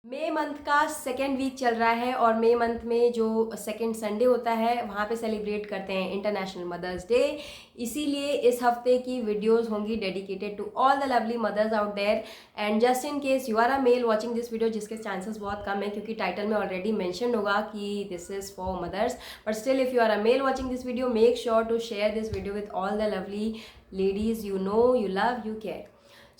मई month का second week चल रहा है और मई मंथ में जो सेकेंड संडे होता है वहाँ पे सेलिब्रेट करते हैं इंटरनेशनल मदर्स डे। इसीलिए इस हफ्ते की वीडियोस होंगी dedicated to all the lovely mothers out there. And just in case you are a male watching this video, जिसके चांसेस बहुत कम है क्योंकि टाइटल में ऑलरेडी मैंशन होगा कि this is for mothers, but still if you are a male watching this video make sure to share this video with all the lovely ladies you know, you love, you care.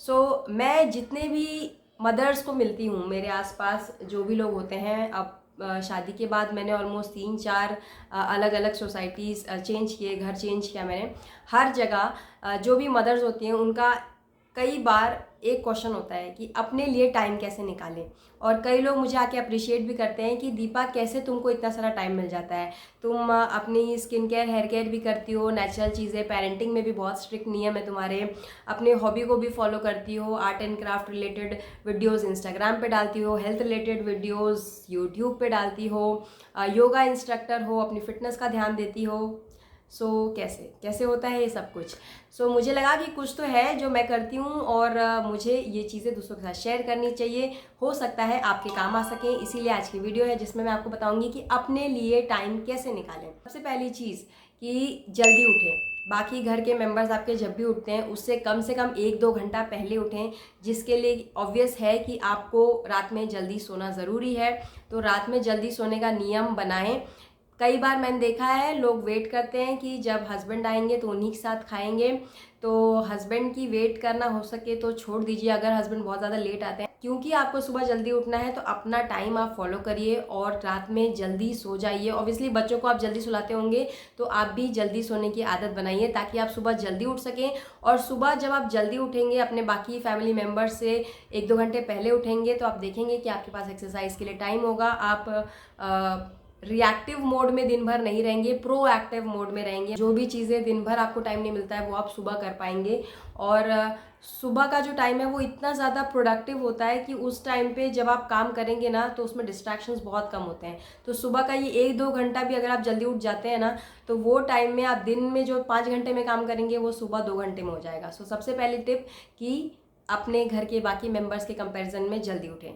So मैं जितने भी mother's को मिलती हूँ, मेरे आसपास जो भी लोग होते हैं, अब शादी के बाद मैंने ऑलमोस्ट 3-4 अलग अलग सोसाइटीज़ चेंज किए, घर चेंज किया मैंने। हर जगह जो भी मदर्स होती हैं उनका कई बार एक क्वेश्चन होता है कि अपने लिए टाइम कैसे निकालें। और कई लोग मुझे आके अप्रिशिएट भी करते हैं कि दीपा कैसे तुमको इतना सारा टाइम मिल जाता है, तुम अपनी स्किन केयर हेयर केयर भी करती हो, नेचुरल चीज़ें, पेरेंटिंग में भी बहुत स्ट्रिक्ट नियम है तुम्हारे, अपने हॉबी को भी फॉलो करती हो, art and craft related videos Instagram पे डालती हो, हेल्थ रिलेटेड वीडियोस यूट्यूब पे डालती हो, योगा इंस्ट्रक्टर हो, अपनी फिटनेस का ध्यान देती हो। सो कैसे कैसे होता है ये सब कुछ। मुझे लगा कि कुछ तो है जो मैं करती हूँ और मुझे ये चीज़ें दूसरों के साथ शेयर करनी चाहिए, हो सकता है आपके काम आ सकें। इसीलिए आज की वीडियो है जिसमें मैं आपको बताऊंगी कि अपने लिए टाइम कैसे निकालें। सबसे पहली चीज़ कि जल्दी उठें। बाकी घर के मेंबर्स आपके जब भी उठते हैं उससे कम से कम 1-2 घंटा पहले उठें, जिसके लिए ऑब्वियस है कि आपको रात में जल्दी सोना ज़रूरी है। तो रात में जल्दी सोने का नियम बनाएं। कई बार मैंने देखा है लोग वेट करते हैं कि जब हस्बैंड आएंगे तो उन्हीं के साथ खाएंगे, तो हस्बैंड की वेट करना हो सके तो छोड़ दीजिए अगर हस्बैंड बहुत ज़्यादा लेट आते हैं। क्योंकि आपको सुबह जल्दी उठना है तो अपना टाइम आप फॉलो करिए और रात में जल्दी सो जाइए। ऑब्वियसली बच्चों को आप जल्दी सुलाते होंगे तो आप भी जल्दी सोने की आदत बनाइए ताकि आप सुबह जल्दी उठ सकें। और सुबह जब आप जल्दी उठेंगे, अपने बाकी फैमिली मेम्बर्स से 1-2 घंटे पहले उठेंगे, तो आप देखेंगे कि आपके पास एक्सरसाइज के लिए टाइम होगा। आप रिएक्टिव मोड में दिन भर नहीं रहेंगे, प्रोएक्टिव मोड में रहेंगे। जो भी चीज़ें दिन भर आपको टाइम नहीं मिलता है वो आप सुबह कर पाएंगे। और सुबह का जो टाइम है वो इतना ज़्यादा प्रोडक्टिव होता है कि उस टाइम पे जब आप काम करेंगे ना तो उसमें डिस्ट्रैक्शंस बहुत कम होते हैं। तो सुबह का ये 1-2 घंटा भी अगर आप जल्दी उठ जाते हैं ना तो वो टाइम में आप दिन में जो 5 घंटे में काम करेंगे वो सुबह 2 घंटे में हो जाएगा। सबसे पहली टिप कि अपने घर के बाकी मेंबर्स के कंपैरिजन में जल्दी उठें।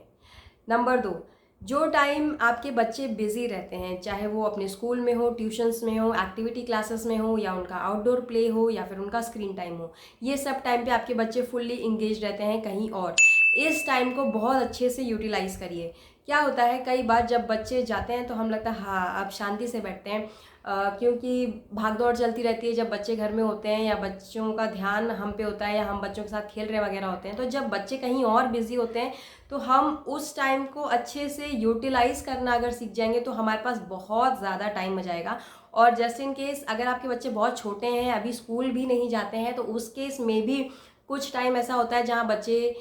नंबर 2, जो टाइम आपके बच्चे बिजी रहते हैं, चाहे वो अपने स्कूल में हो, ट्यूशन्स में हो, एक्टिविटी क्लासेस में हो, या उनका आउटडोर प्ले हो, या फिर उनका स्क्रीन टाइम हो, ये सब टाइम पे आपके बच्चे फुल्ली इंगेज रहते हैं कहीं और। इस टाइम को बहुत अच्छे से यूटिलाइज करिए। क्या होता है कई बार जब बच्चे जाते हैं तो हम लगता है हाँ अब शांति से बैठते हैं, क्योंकि भागदौड़ चलती रहती है जब बच्चे घर में होते हैं या बच्चों का ध्यान हम पे होता है या हम बच्चों के साथ खेल रहे वगैरह होते हैं। तो जब बच्चे कहीं और बिजी होते हैं तो हम उस टाइम को अच्छे से यूटिलाइज करना अगर सीख जाएंगे तो हमारे पास बहुत ज़्यादा टाइम आ जाएगा। और जस्ट इन केस अगर आपके बच्चे बहुत छोटे हैं, अभी स्कूल भी नहीं जाते हैं, तो उस केस में भी कुछ टाइम ऐसा होता है जहाँ बच्चे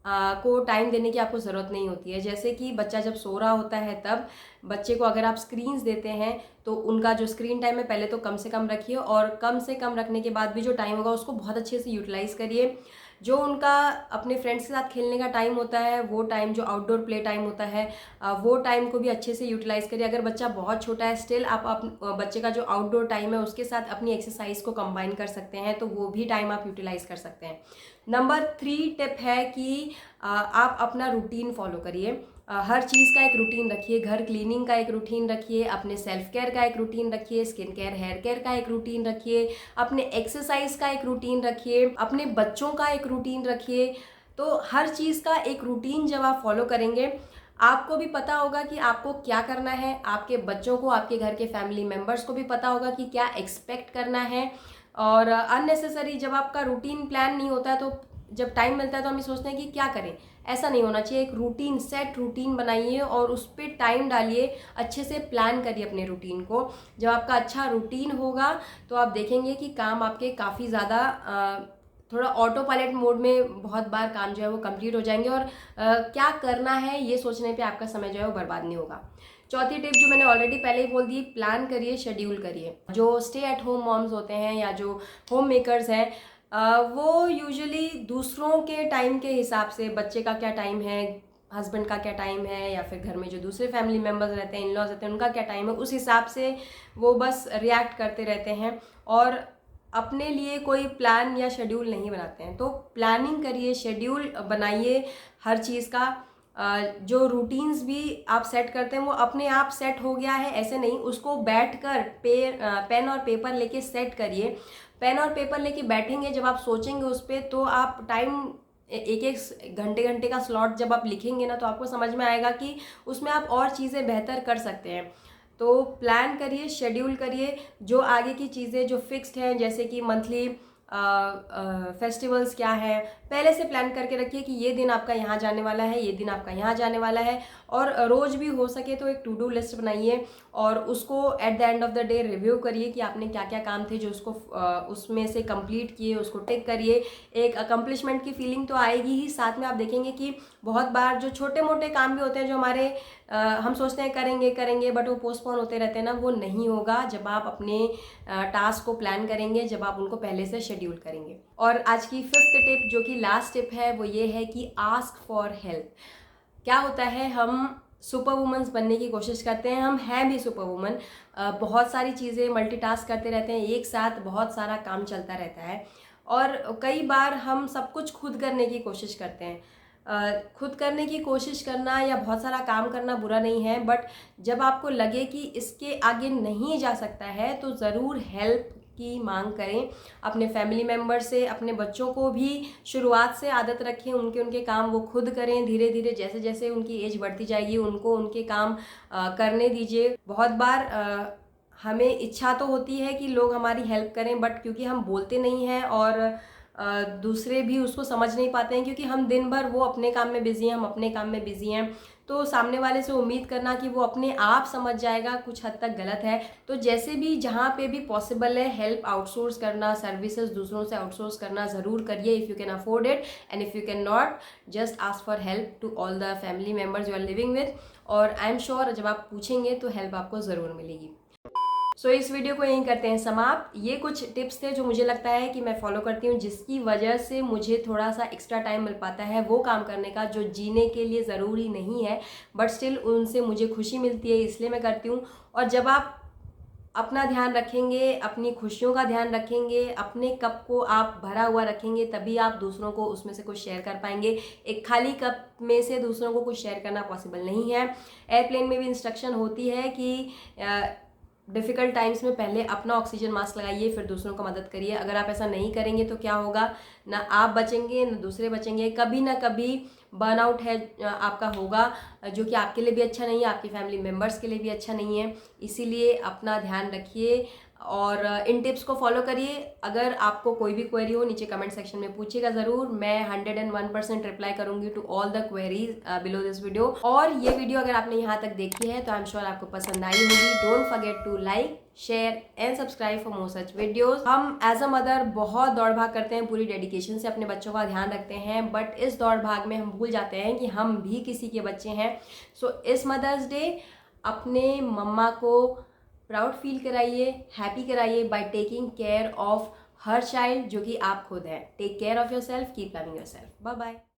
को टाइम देने की आपको ज़रूरत नहीं होती है। जैसे कि बच्चा जब सो रहा होता है तब बच्चे को अगर आप स्क्रीन्स देते हैं तो उनका जो स्क्रीन टाइम है पहले तो कम से कम रखिए, और कम से कम रखने के बाद भी जो टाइम होगा उसको बहुत अच्छे से यूटिलाइज़ करिए। जो उनका अपने फ्रेंड्स के साथ खेलने का टाइम होता है, वो टाइम जो आउटडोर प्ले टाइम होता है, वो टाइम को भी अच्छे से यूटिलाइज़ करिए। अगर बच्चा बहुत छोटा है स्टिल आप बच्चे का जो आउटडोर टाइम है उसके साथ अपनी एक्सरसाइज को कंबाइन कर सकते हैं, तो वो भी टाइम आप यूटिलाइज़ कर सकते हैं। नंबर 3 टिप है कि आप अपना रूटीन फॉलो करिए। हर चीज़ का एक रूटीन रखिए। घर क्लीनिंग का एक रूटीन रखिए, अपने सेल्फ केयर का एक रूटीन रखिए, स्किन केयर हेयर केयर का एक रूटीन रखिए, अपने एक्सरसाइज का एक रूटीन रखिए, अपने बच्चों का एक रूटीन रखिए। तो हर चीज़ का एक रूटीन जब आप फॉलो करेंगे आपको भी पता होगा कि आपको क्या करना है, आपके बच्चों को, आपके घर के फैमिली मेम्बर्स को भी पता होगा कि क्या एक्सपेक्ट करना है। और अननेसेसरी जब आपका रूटीन प्लान नहीं होता है तो जब टाइम मिलता है तो हम ये सोचते हैं कि क्या करें। ऐसा नहीं होना चाहिए। एक रूटीन, सेट रूटीन बनाइए और उस पर टाइम डालिए, अच्छे से प्लान करिए अपने रूटीन को। जब आपका अच्छा रूटीन होगा तो आप देखेंगे कि काम आपके काफ़ी ज़्यादा थोड़ा ऑटो पायलट मोड में बहुत बार काम जो है वो कंप्लीट हो जाएंगे, और क्या करना है ये सोचने पे आपका समय जो है वो बर्बाद नहीं होगा। चौथी टिप जो मैंने ऑलरेडी पहले ही बोल दी, प्लान करिए, शेड्यूल करिए। जो स्टे एट होम मॉम्स होते हैं या जो होम मेकर्स हैं वो यूजुअली दूसरों के टाइम के हिसाब से, बच्चे का क्या टाइम है, हस्बैंड का क्या टाइम है, या फिर घर में जो दूसरे फैमिली मेम्बर्स रहते हैं, इन लॉज रहते हैं, उनका क्या टाइम है, उस हिसाब से वो बस रिएक्ट करते रहते हैं और अपने लिए कोई प्लान या शेड्यूल नहीं बनाते हैं। तो प्लानिंग करिए, शेड्यूल बनाइए हर चीज़ का। जो रूटीन्स भी आप सेट करते हैं वो अपने आप सेट हो गया है ऐसे नहीं, उसको बैठकर पेन और पेपर लेके सेट करिए। पेन और पेपर लेके बैठेंगे, जब आप सोचेंगे उस पर, तो आप टाइम एक एक घंटे का स्लॉट जब आप लिखेंगे ना, तो आपको समझ में आएगा कि उसमें आप और चीज़ें बेहतर कर सकते हैं। तो प्लान करिए, शेड्यूल करिए, जो आगे की चीज़ें जो फिक्स्ड हैं, जैसे कि मंथली फेस्टिवल्स क्या है, पहले से प्लान करके रखिए कि ये दिन आपका यहाँ जाने वाला है, ये दिन आपका यहाँ जाने वाला है। और रोज़ भी हो सके तो एक टू डू लिस्ट बनाइए और उसको at the end of the day review करिए कि आपने क्या क्या काम थे जो उसको उसमें से कंप्लीट किए, उसको टिक करिए। एक अकम्पलिशमेंट की फीलिंग तो आएगी ही, साथ में आप देखेंगे कि बहुत बार जो छोटे मोटे काम भी होते हैं जो हमारे हम सोचते हैं करेंगे करेंगे बट वो पोस्टपोन होते रहते हैं ना, वो नहीं होगा जब आप अपने टास्क को प्लान करेंगे, जब आप उनको पहले से शेड्यूल करेंगे। और आज की 5th टिप जो कि लास्ट टिप है वो ये है कि आस्क फॉर हेल्प। क्या होता है, हम सुपर वुमेन्स बनने की कोशिश करते हैं, हम हैं भी सुपर वुमन, बहुत सारी चीज़ें मल्टीटास्क करते रहते हैं, एक साथ बहुत सारा काम चलता रहता है और कई बार हम सब कुछ खुद करने की कोशिश करते हैं। खुद करने की कोशिश करना या बहुत सारा काम करना बुरा नहीं है, बट जब आपको लगे कि इसके आगे नहीं जा सकता है तो ज़रूर हेल्प की मांग करें अपने फैमिली मेम्बर से। अपने बच्चों को भी शुरुआत से आदत रखें, उनके काम वो खुद करें, धीरे धीरे जैसे जैसे उनकी एज बढ़ती जाएगी उनको उनके काम करने दीजिए। बहुत बार हमें इच्छा तो होती है कि लोग हमारी हेल्प करें, बट क्योंकि हम बोलते नहीं हैं और दूसरे भी उसको समझ नहीं पाते हैं, क्योंकि हम दिन भर वो अपने काम में बिजी हैं, हम अपने काम में बिजी हैं, तो सामने वाले से उम्मीद करना कि वो अपने आप समझ जाएगा कुछ हद तक गलत है। तो जैसे भी जहाँ पे भी पॉसिबल है हेल्प आउटसोर्स करना, सर्विसेज दूसरों से आउटसोर्स करना ज़रूर करिए if you can afford it, and if you can not just ask for help to all the family members you are living with. और आई एम श्योर जब आप पूछेंगे तो हेल्प आपको ज़रूर मिलेगी। सो इस वीडियो को यहीं करते हैं समाप्त। ये कुछ टिप्स थे जो मुझे लगता है कि मैं फॉलो करती हूँ, जिसकी वजह से मुझे थोड़ा सा एक्स्ट्रा टाइम मिल पाता है वो काम करने का जो जीने के लिए ज़रूरी नहीं है, बट स्टिल उनसे मुझे खुशी मिलती है, इसलिए मैं करती हूँ। और जब आप अपना ध्यान रखेंगे, अपनी खुशियों का ध्यान रखेंगे, अपने कप को आप भरा हुआ रखेंगे, तभी आप दूसरों को उसमें से कुछ शेयर कर पाएंगे। एक खाली कप में से दूसरों को कुछ शेयर करना पॉसिबल नहीं है। एयरप्लेन में भी इंस्ट्रक्शन होती है कि डिफ़िकल्ट टाइम्स में पहले अपना ऑक्सीजन मास्क लगाइए, फिर दूसरों को मदद करिए। अगर आप ऐसा नहीं करेंगे तो क्या होगा, ना आप बचेंगे ना दूसरे बचेंगे। कभी ना कभी बर्नआउट है आपका होगा, जो कि आपके लिए भी अच्छा नहीं है, आपकी फैमिली मेम्बर्स के लिए भी अच्छा नहीं है। इसीलिए अपना ध्यान रखिए और इन टिप्स को फॉलो करिए। अगर आपको कोई भी क्वेरी हो नीचे कमेंट सेक्शन में पूछिएगा ज़रूर, मैं 101% रिप्लाई करूंगी to all the queries below this video. और ये वीडियो अगर आपने यहाँ तक देखी है तो आई एम श्योर आपको पसंद आई होगी। Don't forget to like, share and subscribe for more such videos. हम एज अ मदर बहुत दौड़ भाग करते हैं, पूरी डेडिकेशन से अपने बच्चों का ध्यान रखते हैं, बट इस दौड़ भाग में हम भूल जाते हैं कि हम भी किसी के बच्चे हैं। सो इस मदर्स डे अपने मम्मा को प्राउड फील कराइए, हैप्पी कराइए by taking care of her child जो कि आप खुद हैं। Take care of yourself, keep loving yourself. Bye bye.